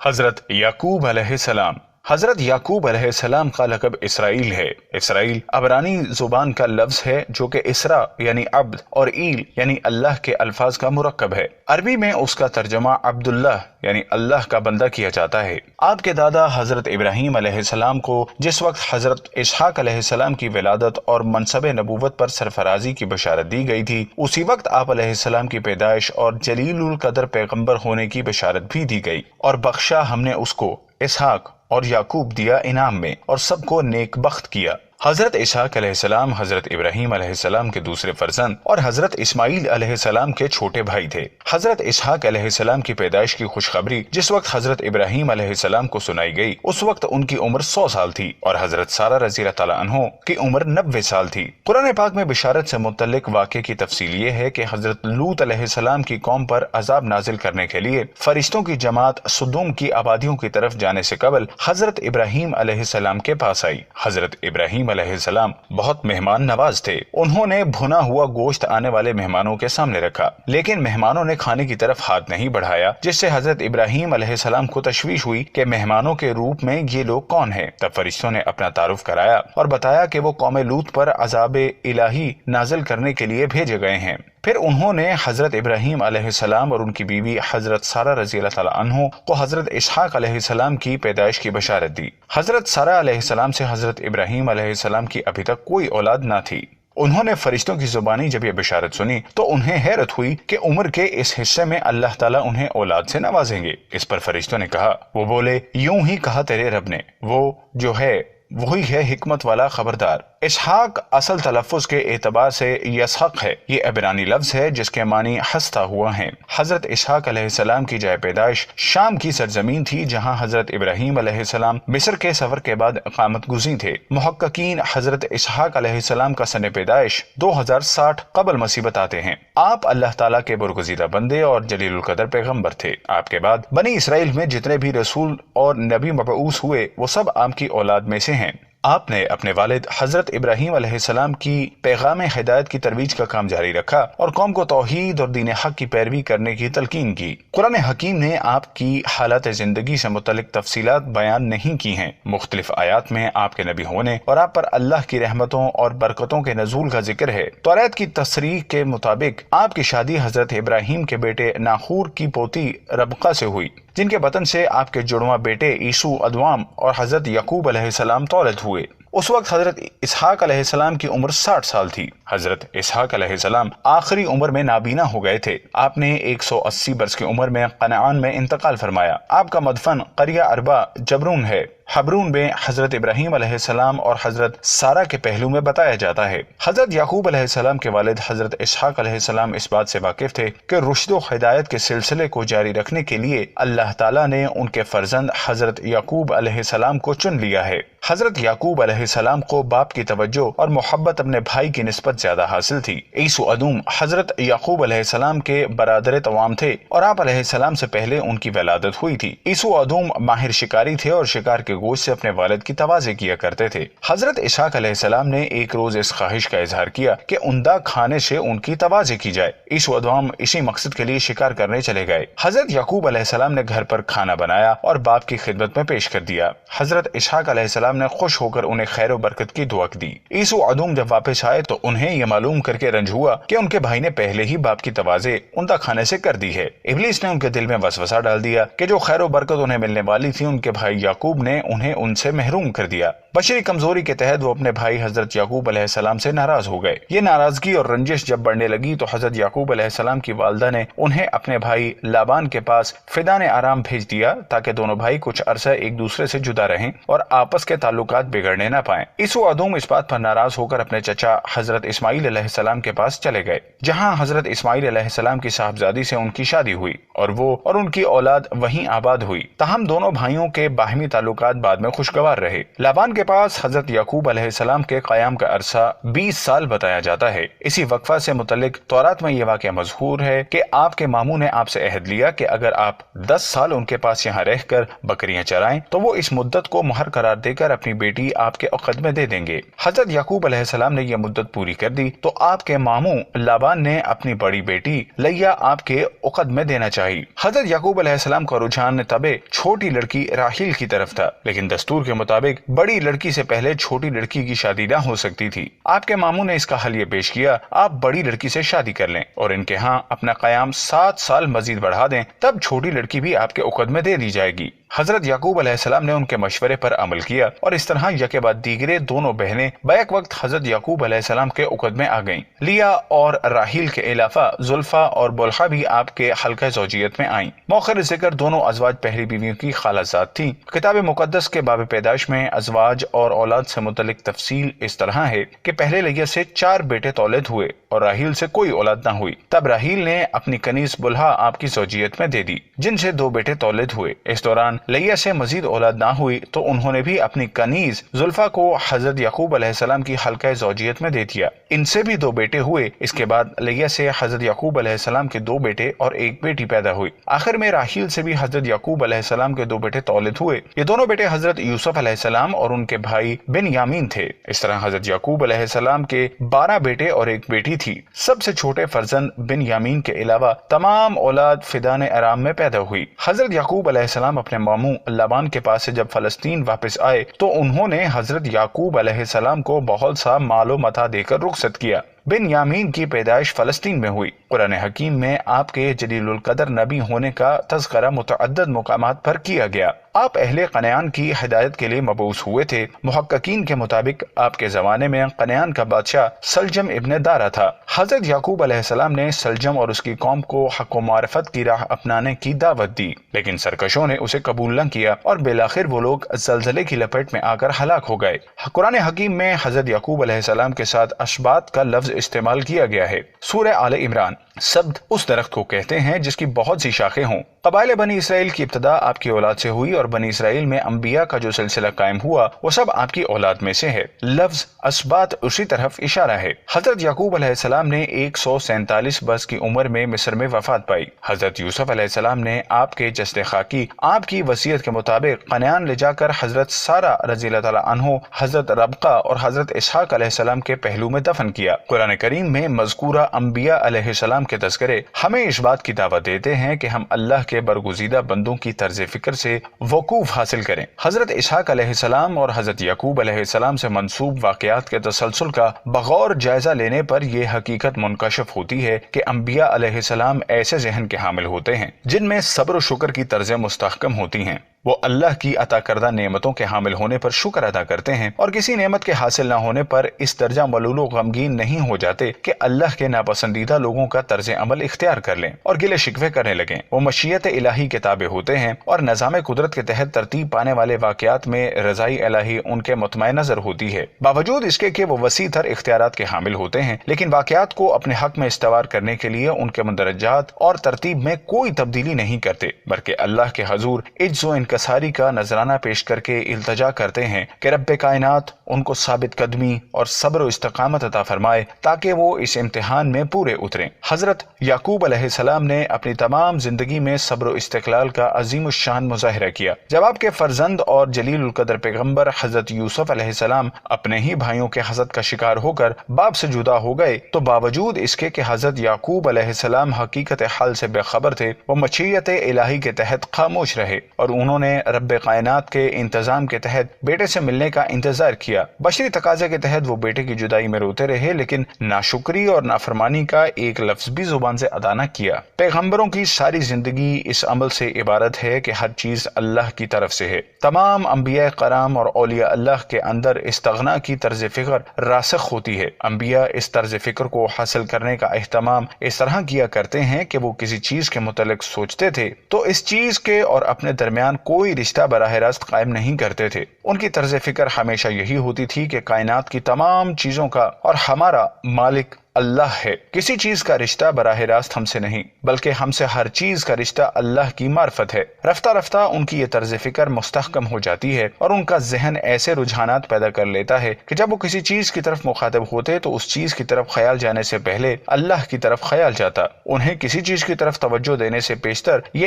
حضرت یعقوب علیہ السلام۔ حضرت یعقوب علیہ السلام کا لقب اسرائیل ہے۔ اسرائیل عبرانی زبان کا لفظ ہے جو کہ اسرا یعنی عبد اور ایل یعنی اللہ کے الفاظ کا مرکب ہے۔ عربی میں اس کا ترجمہ عبداللہ یعنی اللہ کا بندہ کیا جاتا ہے۔ آپ کے دادا حضرت ابراہیم علیہ السلام کو جس وقت حضرت اسحاق علیہ السلام کی ولادت اور منصب نبوت پر سرفرازی کی بشارت دی گئی تھی، اسی وقت آپ علیہ السلام کی پیدائش اور جلیل القدر پیغمبر ہونے کی بشارت بھی دی گئی، اور بخشا ہم نے اس کو اسحاق اور یعقوب دیا انعام میں، اور سب کو نیک بخت کیا۔ حضرت اسحاق علیہ السلام حضرت ابراہیم علیہ السلام کے دوسرے فرزند اور حضرت اسماعیل علیہ السلام کے چھوٹے بھائی تھے۔ حضرت اسحاق علیہ السلام کی پیدائش کی خوشخبری جس وقت حضرت ابراہیم علیہ السلام کو سنائی گئی، اس وقت ان کی عمر 100 سال تھی، اور حضرت سارہ رضی اللہ تعالیٰ عنہ کی عمر 90 سال تھی۔ قرآن پاک میں بشارت سے متعلق واقعے کی تفصیل یہ ہے کہ حضرت لوط علیہ السلام کی قوم پر عذاب نازل کرنے کے لیے فرشتوں کی جماعت سدوم کی آبادیوں کی طرف جانے سے قبل حضرت ابراہیم علیہ السلام کے پاس آئی۔ حضرت ابراہیم علیہ السلام بہت مہمان نواز تھے۔ انہوں نے بھنا ہوا گوشت آنے والے مہمانوں کے سامنے رکھا، لیکن مہمانوں نے کھانے کی طرف ہاتھ نہیں بڑھایا، جس سے حضرت ابراہیم علیہ السلام کو تشویش ہوئی کہ مہمانوں کے روپ میں یہ لوگ کون ہیں۔ تب فرشتوں نے اپنا تعارف کرایا اور بتایا کہ وہ قوم لوط پر عذاب الہی نازل کرنے کے لیے بھیجے گئے ہیں۔ پھر انہوں نے حضرت ابراہیم علیہ السلام اور ان کی بیوی حضرت سارہ رضی اللہ تعالیٰ عنہ کو حضرت اسحاق علیہ السلام کی پیدائش کی بشارت دی۔ حضرت سارہ علیہ السلام سے حضرت ابراہیم علیہ السلام کی ابھی تک کوئی اولاد نہ تھی۔ انہوں نے فرشتوں کی زبانی جب یہ بشارت سنی تو انہیں حیرت ہوئی کہ عمر کے اس حصے میں اللہ تعالیٰ انہیں اولاد سے نوازیں گے۔ اس پر فرشتوں نے کہا، وہ بولے، یوں ہی کہا تیرے رب نے، وہ جو ہے وہی ہے حکمت والا خبردار۔ اسحاق اصل تلفظ کے اعتبار سے یسحق ہے۔ یہ عبرانی لفظ ہے جس کے معنی ہنستا ہوا ہیں۔ حضرت اسحاق علیہ السلام کی جائے پیدائش شام کی سرزمین تھی، جہاں حضرت ابراہیم علیہ السلام مصر کے سفر کے بعد اقامت گزین تھے۔ محققین حضرت اسحاق علیہ السلام کا سن پیدائش 2060 قبل مسیح بتاتے ہیں۔ آپ اللہ تعالیٰ کے برگزیدہ بندے اور جلیل القدر پیغمبر تھے۔ آپ کے بعد بنی اسرائیل میں جتنے بھی رسول اور نبی مبعوث ہوئے وہ سب آپ کی اولاد میں سے ہیں۔ آپ نے اپنے والد حضرت ابراہیم علیہ السلام کی پیغام ہدایت کی ترویج کا کام جاری رکھا اور قوم کو توحید اور دین حق کی پیروی کرنے کی تلقین کی۔ قرآن حکیم نے آپ کی حالات زندگی سے متعلق تفصیلات بیان نہیں کی ہیں۔ مختلف آیات میں آپ کے نبی ہونے اور آپ پر اللہ کی رحمتوں اور برکتوں کے نزول کا ذکر ہے۔ توریت کی تصریح کے مطابق آپ کی شادی حضرت ابراہیم کے بیٹے ناخور کی پوتی ربقہ سے ہوئی، جن کے بطن سے آپ کے جڑواں بیٹے عیسو ادوام اور حضرت یعقوب علیہ السلام تولد ہوئے۔ اس وقت حضرت اسحاق علیہ السلام کی عمر 60 سال تھی۔ حضرت اسحاق علیہ السلام آخری عمر میں نابینا ہو گئے تھے۔ آپ نے 180 برس کی عمر میں کنعان میں انتقال فرمایا۔ آپ کا مدفن قریہ اربا جبرون ہے۔ حبرون میں حضرت ابراہیم علیہ السلام اور حضرت سارہ کے پہلو میں بتایا جاتا ہے۔ حضرت یعقوب علیہ السلام کے والد حضرت اسحاق علیہ السلام اس بات سے واقف تھے کہ رشد و ہدایت کے سلسلے کو جاری رکھنے کے لیے اللہ تعالیٰ نے ان کے فرزند حضرت یعقوب علیہ السلام کو چن لیا ہے۔ حضرت یعقوب علیہ السلام کو باپ کی توجہ اور محبت اپنے بھائی کی نسبت زیادہ حاصل تھی۔ عیسو ادوم حضرت یعقوب علیہ السلام کے برادر توام تھے اور آپ علیہ السلام سے پہلے ان کی ولادت ہوئی تھی۔ عیسو ادوم ماہر شکاری تھے اور شکار کے گوشت سے اپنے والد کی تواضع کیا کرتے تھے۔ حضرت اسحاق علیہ السلام نے ایک روز اس خواہش کا اظہار کیا کہ عمدہ کھانے سے ان کی تواضع کی جائے۔ عیسو ادوم اسی مقصد کے لیے شکار کرنے چلے گئے۔ حضرت یعقوب علیہ السلام نے گھر پر کھانا بنایا اور باپ کی خدمت میں پیش کر دیا۔ حضرت اسحاق علیہ السلام نے خوش ہو کر انہیں خیر و برکت کی دعا دی۔ عیسو ادوم جب واپس آئے تو انہیں یہ معلوم کر کے رنج ہوا کہ ان کے بھائی نے پہلے ہی باپ کی تواضع عمدہ کھانے سے کر دی ہے۔ ابلیس نے ان کے دل میں وسوسہ ڈال دیا کہ جو خیر و برکت انہیں ملنے والی تھی ان کے بھائی یعقوب نے انہیں ان سے محروم کر دیا۔ بشری کمزوری کے تحت وہ اپنے بھائی حضرت یعقوب علیہ السلام سے ناراض ہو گئے۔ یہ ناراضگی اور رنجش جب بڑھنے لگی تو حضرت یعقوب علیہ السلام کی والدہ نے انہیں اپنے بھائی لابان کے پاس فدان آرام بھیج دیا تاکہ دونوں بھائی کچھ عرصہ ایک دوسرے سے جدا رہیں اور آپس کے تعلقات بگڑنے نہ پائیں۔ عیسو ادوم اس بات پر ناراض ہو کر اپنے چچا حضرت اسماعیل علیہ السلام کے پاس چلے گئے، جہاں حضرت اسماعیل علیہ السلام کی صاحبزادی سے ان کی شادی ہوئی اور وہ اور ان کی اولاد وہیں آباد ہوئی۔ تاہم دونوں بھائیوں کے باہمی تعلقات حالات بعد میں خوشگوار رہے۔ لابان کے پاس حضرت یعقوب علیہ السلام کے قیام کا عرصہ 20 سال بتایا جاتا ہے۔ اسی وقفہ سے متعلق تورات میں یہ واقعہ مذکور ہے کہ آپ کے ماموں نے آپ سے عہد لیا کہ اگر آپ 10 سال ان کے پاس یہاں رہ کر بکریاں چرائیں تو وہ اس مدت کو مہر قرار دے کر اپنی بیٹی آپ کے عقد میں دے دیں گے۔ حضرت یعقوب علیہ السلام نے یہ مدت پوری کر دی تو آپ کے ماموں لابان نے اپنی بڑی بیٹی لیا آپ کے عقد میں دینا چاہی۔ حضرت یعقوب علیہ السلام کا رجحان تبے چھوٹی لڑکی راحیل کی طرف تھا، لیکن دستور کے مطابق بڑی لڑکی سے پہلے چھوٹی لڑکی کی شادی نہ ہو سکتی تھی۔ آپ کے ماموں نے اس کا حل یہ پیش کیا، آپ بڑی لڑکی سے شادی کر لیں اور ان کے ہاں اپنا قیام 7 سال مزید بڑھا دیں، تب چھوٹی لڑکی بھی آپ کے عقد میں دے دی جائے گی۔ حضرت یعقوب علیہ السلام نے ان کے مشورے پر عمل کیا اور اس طرح یکے بعد دیگرے دونوں بہنیں بیک وقت حضرت یعقوب علیہ السلام کے عقد میں آ گئیں۔ لیا اور راحیل کے علاوہ زلفا اور بلحا بھی آپ کے حلقہ زوجیت میں آئیں۔ موخر ذکر دونوں ازواج پہلی بیویوں کی خالہ زاد تھیں۔ کتاب مقدس کے باب پیدائش میں ازواج اور اولاد سے متعلق تفصیل اس طرح ہے کہ پہلے لیا سے 4 بیٹے تولد ہوئے اور راحیل سے کوئی اولاد نہ ہوئی۔ تب راحیل نے اپنی کنیز بلحا آپ کی زوجیت میں دے دی، جن سے 2 بیٹے تولد ہوئے۔ اس دوران لیا سے مزید اولاد نہ ہوئی تو انہوں نے بھی اپنی کنیز زلفا کو حضرت یعقوب علیہ السلام کی حلقہ زوجیت میں دے دیا۔ ان سے بھی 2 بیٹے ہوئے۔ اس کے بعد لیا سے حضرت یعقوب علیہ السلام کے 2 بیٹے اور 1 بیٹی پیدا ہوئی۔ آخر میں راحیل سے بھی حضرت یعقوب علیہ السلام کے 2 بیٹے تولد ہوئے۔ یہ دونوں بیٹے حضرت یوسف علیہ السلام اور ان کے بھائی بن یامین تھے۔ اس طرح حضرت یعقوب علیہ السلام کے 12 بیٹے اور 1 بیٹی تھی۔ سب سے چھوٹے فرزند بن یامین کے علاوہ تمام اولاد فدان ارام میں پیدا ہوئی۔ حضرت یعقوب علیہ السلام اپنے ماموں لابان کے پاس سے جب فلسطین واپس آئے تو انہوں نے حضرت یعقوب علیہ السلام کو بہت سا مال و متاع دے کر رخصت کیا۔ بن یامین کی پیدائش فلسطین میں ہوئی۔ قرآن حکیم میں آپ کے جلیل القدر نبی ہونے کا تذکرہ متعدد مقامات پر کیا گیا۔ آپ اہل قنعان کی ہدایت کے لیے مبعوث ہوئے تھے۔ محققین کے مطابق آپ کے زمانے میں قنعان کا بادشاہ سلجم ابن دارا تھا۔ حضرت یعقوب علیہ السلام نے سلجم اور اس کی قوم کو حق و معرفت کی راہ اپنانے کی دعوت دی، لیکن سرکشوں نے اسے قبول نہ کیا اور بالآخر وہ لوگ زلزلے کی لپیٹ میں آ کر ہلاک ہو گئے۔ قرآن حکیم میں حضرت یعقوب علیہ السلام کے ساتھ اشباط کا لفظ استعمال کیا گیا ہے۔ سورہ آل عمران۔ سبت اس درخت کو کہتے ہیں جس کی بہت سی شاخیں ہوں۔ قبائل بنی اسرائیل کی ابتدا آپ کی اولاد سے ہوئی اور بنی اسرائیل میں انبیاء کا جو سلسلہ قائم ہوا وہ سب آپ کی اولاد میں سے ہے۔ لفظ اسباط اسی طرف اشارہ ہے۔ حضرت یعقوب علیہ السلام نے 147 برس کی عمر میں مصر میں وفات پائی۔ حضرت یوسف علیہ السلام نے آپ کے جسد خاکی آپ کی وصیت کے مطابق قنعان لے جا کر حضرت سارہ رضی اللہ تعالیٰ عنہ، حضرت ربقہ اور حضرت اسحاق علیہ السلام کے پہلو میں دفن کیا۔ قرآن کریم میں مذکورہ انبیاء علیہ السلام کے تذکرے ہمیں اس بات کی دعوت دیتے ہیں کہ ہم اللہ کے برگزیدہ بندوں کی طرز فکر سے وقوف حاصل کریں۔ حضرت اسحاق علیہ السلام اور حضرت یعقوب علیہ السلام سے منسوب واقعات کے تسلسل کا بغور جائزہ لینے پر یہ حقیقت منکشف ہوتی ہے کہ انبیاء علیہ السلام ایسے ذہن کے حامل ہوتے ہیں جن میں صبر و شکر کی طرزیں مستحکم ہوتی ہیں۔ وہ اللہ کی عطا کردہ نعمتوں کے حامل ہونے پر شکر ادا کرتے ہیں اور کسی نعمت کے حاصل نہ ہونے پر اس درجہ ملول و غمگین نہیں ہو جاتے کہ اللہ کے ناپسندیدہ لوگوں کا طرز عمل اختیار کر لیں اور گلے شکوے کرنے لگیں۔ وہ مشیت الہی کے تابع ہوتے ہیں اور نظام قدرت کے تحت ترتیب پانے والے واقعات میں رضائی الہی ان کے مطمع نظر ہوتی ہے۔ باوجود اس کے کہ وہ وسیع تر اختیارات کے حامل ہوتے ہیں، لیکن واقعات کو اپنے حق میں استوار کرنے کے لیے ان کے مندرجات اور ترتیب میں کوئی تبدیلی نہیں کرتے، بلکہ اللہ کے حضور عجز و انکساری کا نذرانہ پیش کر کے التجا کرتے ہیں کہ رب کائنات ان کو ثابت قدمی اور صبر و استقامت عطا فرمائے تاکہ وہ اس امتحان میں پورے اتریں۔ حضرت یعقوب علیہ السلام نے اپنی تمام زندگی میں صبر و استقلال کا عظیم الشان مظاہرہ کیا۔ جب آپ کے فرزند اور جلیل القدر پیغمبر حضرت یوسف علیہ السلام اپنے ہی بھائیوں کے حسد کا شکار ہو کر باپ سے جدا ہو گئے تو باوجود اس کے کہ حضرت یعقوب علیہ السلام حقیقت حال سے بے خبر تھے، وہ مشیت الہی کے تحت خاموش رہے اور انہوں نے رب کائنات کے انتظام کے تحت بیٹے سے ملنے کا انتظار کیا۔ بشری تقاضے کے تحت وہ بیٹے کی جدائی میں روتے رہے، لیکن ناشکری اور نافرمانی کا ایک لفظ بھی زبان سے ادا نہ کیا۔ پیغمبروں کی ساری زندگی اس عمل سے عبارت ہے کہ ہر چیز اللہ کی طرف سے ہے۔ تمام انبیاء کرام اور اولیاء اللہ کے اندر استغنا کی طرز فکر راسخ ہوتی ہے۔ انبیاء اس طرز فکر کو حاصل کرنے کا اہتمام اس طرح کیا کرتے ہیں کہ وہ کسی چیز کے متعلق سوچتے تھے تو اس چیز کے اور اپنے درمیان کوئی رشتہ براہ راست قائم نہیں کرتے تھے۔ ان کی طرز فکر ہمیشہ یہی ہوتی تھی کہ کائنات کی تمام چیزوں کا اور ہمارا مالک اللہ ہے۔ کسی چیز کا رشتہ براہ راست ہم سے نہیں بلکہ ہم سے ہر چیز کا رشتہ اللہ کی معرفت ہے۔ رفتہ رفتہ ان کی یہ طرز فکر مستحکم ہو جاتی ہے اور ان کا ذہن ایسے رجحانات پیدا کر لیتا ہے کہ جب وہ کسی چیز کی طرف مخاطب ہوتے تو اس چیز کی طرف خیال جانے سے پہلے اللہ کی طرف خیال جاتا۔ انہیں کسی چیز کی طرف توجہ دینے سے پیشتر یہ